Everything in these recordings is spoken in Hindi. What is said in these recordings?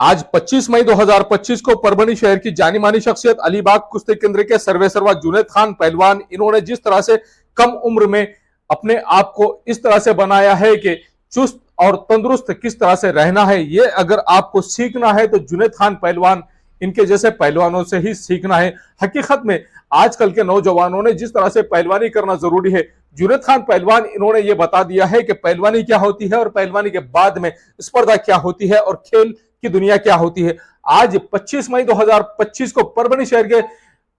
आज 25 मई 2025 को परभणी शहर की जानी मानी शख्सियत अलीबाग कुश्ती केंद्र के सर्वेसर्वा जुनैद खान पहलवान, इन्होंने जिस तरह से कम उम्र में अपने आप को इस तरह से बनाया है कि चुस्त और तंदुरुस्त किस तरह से रहना है, ये अगर आपको सीखना है तो जुनैद खान पहलवान इनके जैसे पहलवानों से ही सीखना है। हकीकत में आजकल के नौजवानों ने जिस तरह से पहलवानी करना जरूरी है, जुनैद खान पहलवान इन्होंने ये बता दिया है कि पहलवानी क्या होती है और पहलवानी के बाद में स्पर्धा क्या होती है और खेल की दुनिया क्या होती है। आज 25 मई 2025 को परभणी शहर के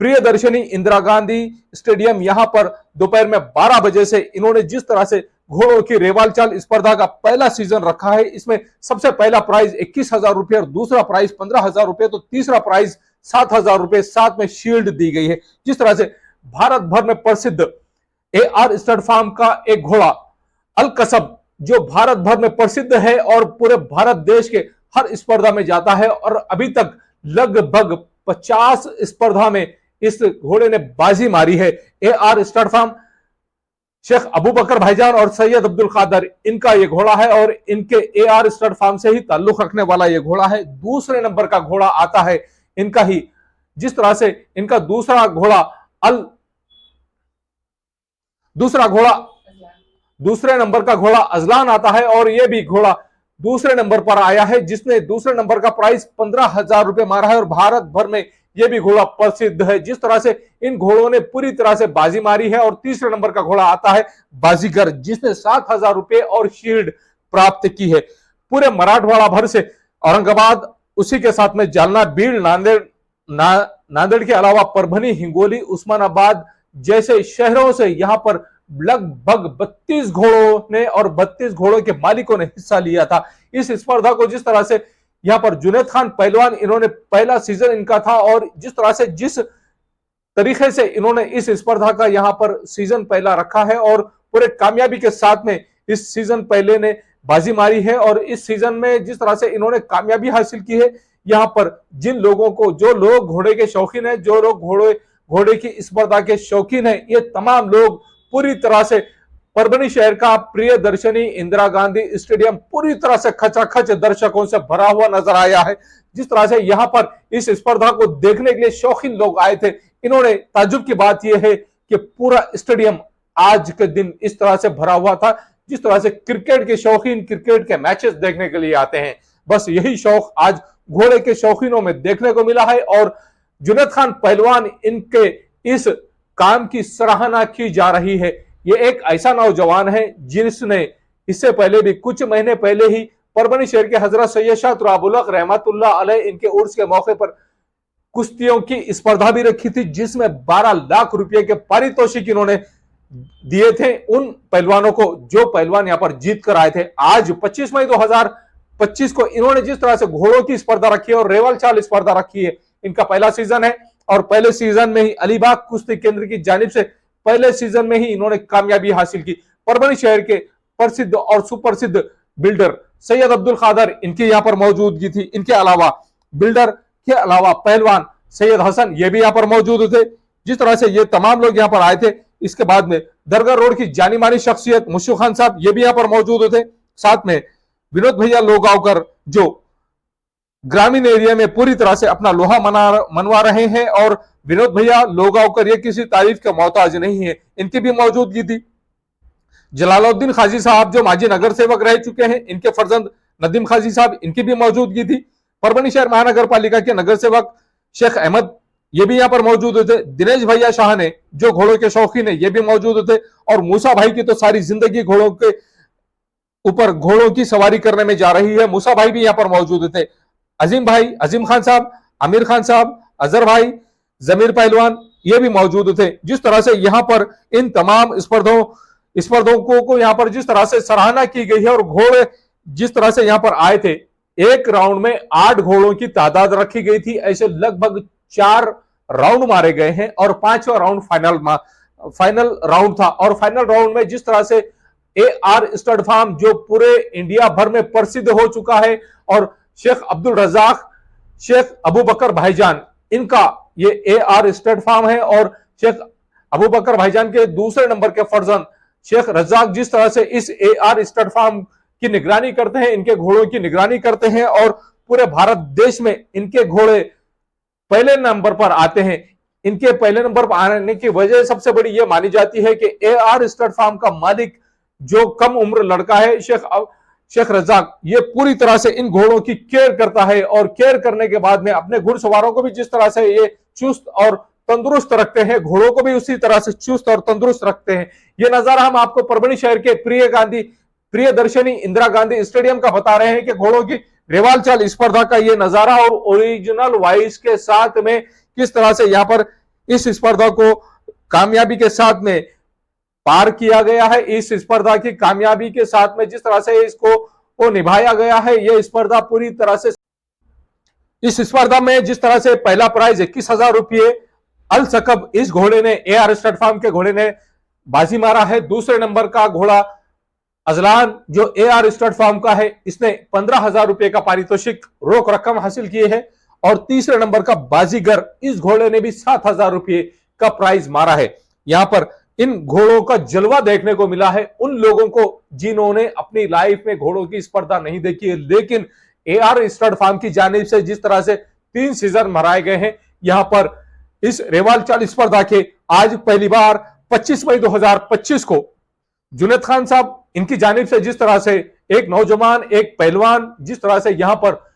प्रियदर्शनी इंदिरा गांधी स्टेडियम यहां पर दोपहर में 12 बजे से इन्होंने जिस तरह से घोड़ों की रेवाल चाल स्पर्धा का पहला सीजन रखा है, इसमें सबसे पहला प्राइज 21,000 रुपए और दूसरा प्राइज 15,000 रुपए, तो तीसरा प्राइज 7,000 रुपए, साथ में शील्ड दी गई है। जिस तरह से भारत भर में प्रसिद्ध AR स्टड फार्म का एक घोड़ा अल कसब जो भारत भर में प्रसिद्ध है और पूरे भारत देश के हर स्पर्धा में जाता है और अभी तक लगभग 50 स्पर्धा में इस घोड़े ने बाजी मारी है। AR stud farm Sheikh Abu Bakar भाईजान और सैयद अब्दुल कादर इनका यह घोड़ा है और इनके AR स्टड फार्म से ही ताल्लुक रखने वाला यह घोड़ा है। दूसरे नंबर का घोड़ा आता है इनका ही, जिस तरह से इनका दूसरा घोड़ा दूसरे नंबर का घोड़ा अजलान आता है और यह भी घोड़ा दूसरे नंबर पर आया है, जिसने दूसरे नंबर का प्राइस 15,000 रुपए मारा है और भारत भर में यह भी घोड़ा प्रसिद्ध है। जिस तरह से इन घोड़ों ने पूरी तरह से बाजी मारी है और तीसरे नंबर का घोड़ा आता है बाजीगर, जिसने 7,000 रुपए और शील्ड प्राप्त की है। पूरे मराठवाड़ा भर से औरंगाबाद, उसी के साथ में जालना, बीड़, नांदेड़ के अलावा परभनी, हिंगोली, उस्मानाबाद जैसे शहरों से यहां पर लगभग 32 घोड़ों ने और 32 घोड़ों के मालिकों ने हिस्सा लिया था इस स्पर्धा को। जिस तरह से यहां पर जुनैद खान पहलवान, इन्होंने पहला सीजन इनका था और जिस तरह से जिस तरीके से इन्होंने इस स्पर्धा का यहां पर सीजन पहला रखा है और पूरे कामयाबी के साथ में इस सीजन पहले ने बाजी मारी है और इस सीजन में जिस तरह से इन्होंने कामयाबी हासिल की है, यहां पर जिन लोगों को, जो लोग घोड़े के शौकीन है, जो लोग घोड़े की स्पर्धा के शौकीन है, ये तमाम लोग पूरी तरह से परभणी शहर का प्रियदर्शनी इंदिरा गांधी स्टेडियम पूरी तरह से खचाखच दर्शकों से भरा हुआ नजर आया है। जिस तरह से यहां पर इस स्पर्धा को देखने के लिए शौकीन लोग आए थे, इन्होंने ताज्जुब की बात यह है कि पूरा स्टेडियम आज के दिन इस तरह से भरा हुआ था जिस तरह से क्रिकेट के शौकीन क्रिकेट के मैचेस देखने के लिए आते हैं। बस यही शौक आज घोड़े के शौकीनों में देखने को मिला है और जुनैद खान पहलवान इनके इस काम की सराहना की जा रही है। ये एक ऐसा नौजवान है जिसने इससे पहले भी कुछ महीने पहले ही परभणी शहर के हजरत सैयद शाह तुराबुलक रहमतुल्लाह अलैह इनके उर्स के मौके पर कुश्तियों की स्पर्धा भी रखी थी, जिसमें 12 लाख रुपए के पारितोषिक इन्होंने दिए थे उन पहलवानों को जो पहलवान यहां पर जीत कर आए थे। आज 25 मई 2025 को इन्होंने जिस तरह से घोड़ों की स्पर्धा रखी है और रेवाल चाल स्पर्धा रखी है, इनका पहला सीजन है और पहले सीजन में ही अलीबाग कुश्ती केंद्र की जानिब से पहले सीजन में ही इन्होंने कामयाबी हासिल की। परभणी शहर के प्रसिद्ध और सुप्रसिद्ध बिल्डर सैयद अब्दुल कादर इनकी यहां पर मौजूदगी थी। इनके अलावा बिल्डर के अलावा पहलवान सैयद हसन ये भी यहां पर मौजूद थे। जिस तरह से ये तमाम लोग यहां पर आए थे, इसके बाद में दरगाह रोड की जानी मानी शख्सियत मुश्ताक खान साहब ये भी यहां पर मौजूद थे। साथ में विनोद भैया लोगावकर जो ग्रामीण एरिया में पूरी तरह से अपना लोहा मनवा रहे हैं और विनोद भैया लोगावकर ये किसी तारीफ का मोहताज नहीं है, इनकी भी मौजूदगी थी। जलालुद्दीन खाजी साहब जो माजी नगर सेवक रह चुके हैं, इनके फर्जंद नदीम खाजी साहब इनकी भी मौजूदगी थी। परभणी शहर महानगर पालिका के नगर सेवक शेख अहमद ये भी यहाँ पर मौजूद थे। दिनेश भैया शाह ने जो घोड़ों के शौकीन है ये भी मौजूद थे और मूसा भाई की तो सारी जिंदगी घोड़ों के ऊपर घोड़ों की सवारी करने में जा रही है, मूसा भाई भी यहाँ पर मौजूद थे। अजीम भाई, अजीम खान साहब, आमिर खान साहब, अजहर भाई, जमीर पहलवान ये भी मौजूद थे। जिस तरह से यहाँ पर इन तमाम स्पर्धकों को यहाँ पर जिस तरह से सराहना की गई है और घोड़े जिस तरह से यहाँ पर आए थे, एक राउंड में 8 घोड़ों की तादाद रखी गई थी, ऐसे लगभग 4 राउंड मारे गए हैं और 5वां राउंड फाइनल राउंड था। और फाइनल राउंड में जिस तरह से AR स्टड फार्म जो पूरे इंडिया भर में प्रसिद्ध हो चुका है और शेख अब्दुल रजाक, शेख अबू बकर भाईजान इनका ये AR स्टड फार्म है और शेख अबू बकर भाईजान के दूसरे नंबर के फर्जंद शेख रजाक जिस तरह से इस AR स्टड फार्म की निगरानी करते हैं, इनके घोड़ों की निगरानी करते हैं और पूरे भारत देश में इनके घोड़े पहले नंबर पर आते हैं। इनके पहले नंबर पर आने की वजह सबसे बड़ी यह मानी जाती है कि AR स्टड फार्म का मालिक जो कम उम्र लड़का है शेख रजाक, ये पूरी तरह से इन घोड़ों की केयर करता है और केयर करने के बाद में अपने घुड़सवारों को भी जिस तरह से ये चुस्त और तंदुरुस्त रखते हैं, घोड़ों को भी उसी तरह से चुस्त और तंदुरुस्त रखते हैं। ये नजारा हम आपको परभणी शहर के प्रियदर्शनी इंदिरा गांधी स्टेडियम का बता रहे हैं कि घोड़ों की रेवाल चाल स्पर्धा का ये नजारा और ओरिजिनल वॉइस के साथ में किस तरह से यहाँ पर इस स्पर्धा को कामयाबी के साथ में पार किया गया है। इस स्पर्धा की कामयाबी के साथ में जिस तरह से इसको निभाया गया है, यह स्पर्धा पूरी तरह से, इस स्पर्धा में जिस तरह से पहला प्राइज 21,000 रुपये अल सकब इस घोड़े ने, AR स्टड फार्म के घोड़े ने बाजी मारा है। दूसरे नंबर का घोड़ा अजलान जो AR स्टड फार्म का है, इसने 15,000 रुपये का पारितोषिक रोक रकम हासिल की है। और तीसरे नंबर का बाजीगर इस घोड़े ने भी 7,000 रुपये का प्राइज मारा है। यहां पर इन घोड़ों का जलवा देखने को मिला है उन लोगों को जिन्होंने अपनी लाइफ में घोड़ों की स्पर्धा नहीं देखी है, लेकिन AR स्टड फार्म की जानिब से जिस तरह से 3 सीजन मराए गए हैं यहां पर इस रेवाल चाल स्पर्धा के आज पहली बार 25 मई 2025 को जुनेद खान साहब इनकी जानिब से जिस तरह से एक नौजवान, एक पहलवान, जिस तरह से यहां पर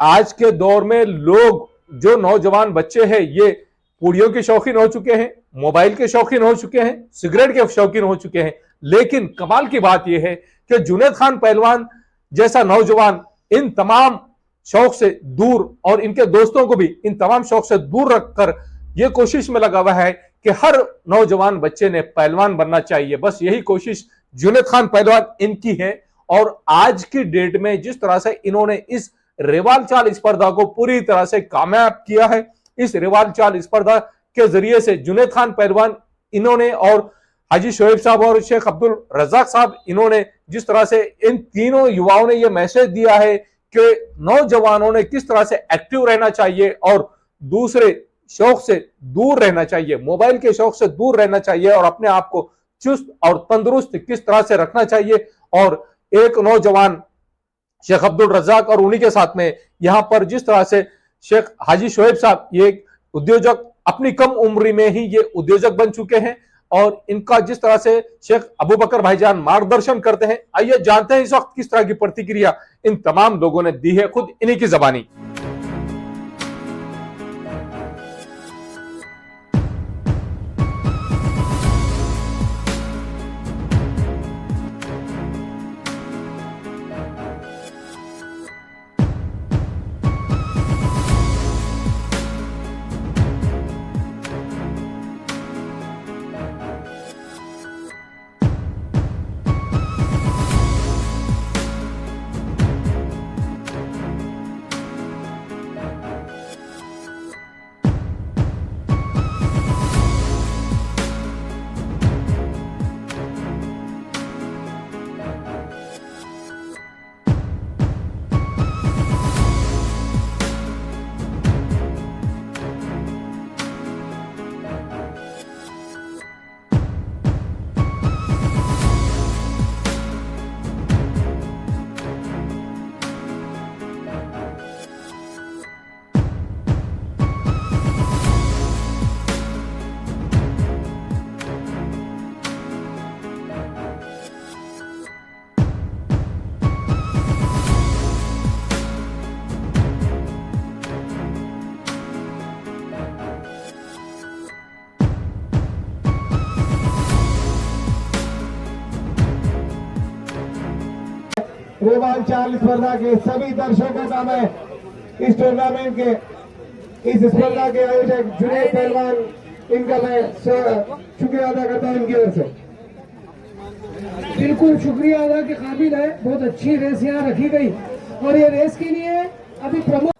आज के दौर में लोग जो नौजवान बच्चे हैं ये पूड़ियों के शौकीन हो चुके हैं, मोबाइल के शौकीन हो चुके हैं, सिगरेट के शौकीन हो चुके हैं। लेकिन कमाल की बात यह है कि जुनेद खान पहलवान जैसा नौजवान इन तमाम शौक से दूर और इनके दोस्तों को भी इन तमाम शौक से दूर रखकर यह कोशिश में लगा हुआ है कि हर नौजवान बच्चे ने पहलवान बनना चाहिए। बस यही कोशिश जुनेद खान पहलवान इनकी है। और आज की डेट में जिस तरह से इन्होंने इस रेवाल चाल स्पर्धा को पूरी तरह से कामयाब किया है, इस रेवाल चाल स्पर्धा के जरिए से जुनेद खान पहलवान इन्होंने और हाजी शोएब साहब और शेख अब्दुल रजाक साहब इन्होंने जिस तरह से इन तीनों युवाओं ने यह मैसेज दिया है कि नौजवानों ने किस तरह से एक्टिव रहना चाहिए और दूसरे शौक से दूर रहना चाहिए, मोबाइल के शौक से दूर रहना चाहिए और अपने आप को चुस्त और तंदुरुस्त किस तरह से रखना चाहिए। और एक नौजवान शेख अब्दुल रजाक और उन्हीं के साथ में यहां पर जिस तरह से शेख हाजी शोएब साहब ये उद्योजक अपनी कम उम्र में ही ये उद्योजक बन चुके हैं और इनका जिस तरह से शेख अबू बकर भाईजान मार्गदर्शन करते हैं, आइए जानते हैं इस वक्त किस तरह की प्रतिक्रिया इन तमाम लोगों ने दी है खुद इन्हीं की जबानी। रेवाल चाल स्पर्धा के सभी दर्शकों का मैं इस टूर्नामेंट के इस स्पर्धा के आयोजक जुनेद पहलवान इनका मैं शुक्रिया अदा करता हूं इनकी ओर से। बिल्कुल शुक्रिया अदा के काबिल है। बहुत अच्छी रेस यहाँ रखी गई और ये रेस के लिए अभी प्रमुख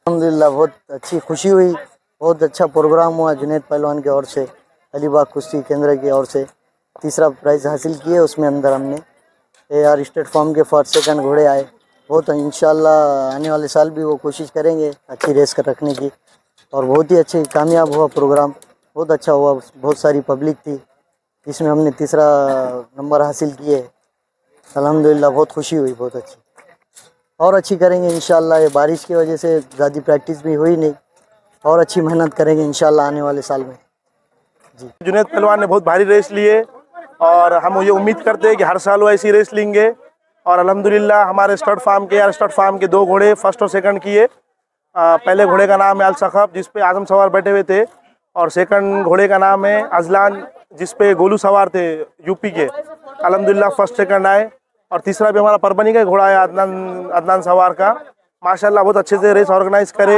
अल्हम्दुलिल्लाह बहुत अच्छी खुशी हुई, बहुत अच्छा प्रोग्राम हुआ। जुनेद पहलवान की ओर से, अलीबाग कुश्ती केंद्र की ओर से तीसरा प्राइज हासिल किए। उसमें अंदर हमने AR स्टेट फार्म के फर्स्ट सेकंड घोड़े आए। बहुत इंशाल्लाह आने वाले साल भी वो कोशिश करेंगे अच्छी रेस कर रखने की। और बहुत ही अच्छी कामयाब हुआ प्रोग्राम, बहुत अच्छा हुआ। बहुत सारी पब्लिक थी, इसमें हमने तीसरा नंबर हासिल किए। अल्हम्दुलिल्लाह बहुत खुशी हुई, बहुत अच्छी। और अच्छी करेंगे इंशाल्लाह। ये बारिश की वजह से ज़्यादा प्रैक्टिस भी हुई नहीं, और अच्छी मेहनत करेंगे इंशाल्लाह आने वाले साल में। जुनैद पहलवान ने बहुत भारी रेस लिए और हम ये उम्मीद करते हैं कि हर साल वो ऐसी रेस लेंगे। और अल्हम्दुलिल्लाह हमारे स्टड फार्म के 2 घोड़े फर्स्ट और सेकंड किए। पहले घोड़े का नाम है अल सखब, जिस पे आजम सवार बैठे हुए थे, और सेकंड घोड़े का नाम है अजलान, जिस पे गोलू सवार थे यूपी के। अल्हम्दुलिल्लाह फर्स्ट सेकंड आए। और तीसरा भी हमारा परबनी का घोड़ा है अदनान सवार का। माशाल्लाह बहुत अच्छे से रेस ऑर्गेनाइज करे।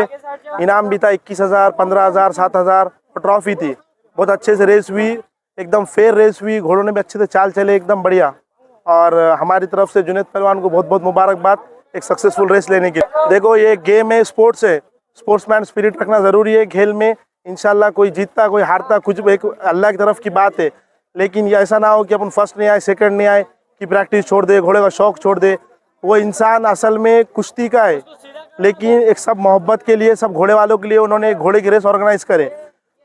इनाम भी था 21,000, 15,000, 7,000 और ट्रॉफी थी। बहुत अच्छे से रेस हुई, एकदम फेयर रेस हुई। घोड़ों ने भी अच्छे से चाल चले, एकदम बढ़िया। और हमारी तरफ से जुनैद पहलवान को बहुत बहुत मुबारकबाद एक सक्सेसफुल रेस लेने की। देखो ये गेम है, स्पोर्ट्स है, स्पोर्ट्समैन स्पिरिट रखना ज़रूरी है खेल में। इंशाल्लाह कोई जीतता कोई हारता कुछ एक अल्लाह की तरफ की बात है, लेकिन ये ऐसा ना हो कि अपन फर्स्ट नहीं आए सेकंड नहीं आए कि प्रैक्टिस छोड़ दे, घोड़े का शौक छोड़ दे। वो इंसान असल में कुश्ती का है, लेकिन एक सब मोहब्बत के लिए, सब घोड़े वालों के लिए उन्होंने एक घोड़े की रेस ऑर्गेनाइज करे।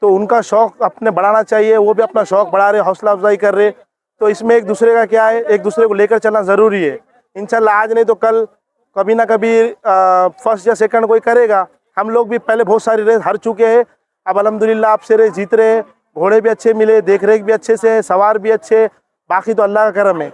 तो उनका शौक अपने बढ़ाना चाहिए, वो भी अपना शौक बढ़ा रहे, हौसला अफजाई कर रहे। तो इसमें एक दूसरे का क्या है, एक दूसरे को लेकर चलना ज़रूरी है। इंशाल्लाह आज नहीं तो कल कभी ना कभी फर्स्ट या सेकंड कोई करेगा। हम लोग भी पहले बहुत सारी रेस हार चुके हैं, अब अल्हम्दुलिल्लाह आपसे रेस जीत रहे हैं। घोड़े भी अच्छे मिले, देख रेख भी अच्छे से, सवार भी अच्छे, बाकी तो अल्लाह का करम है।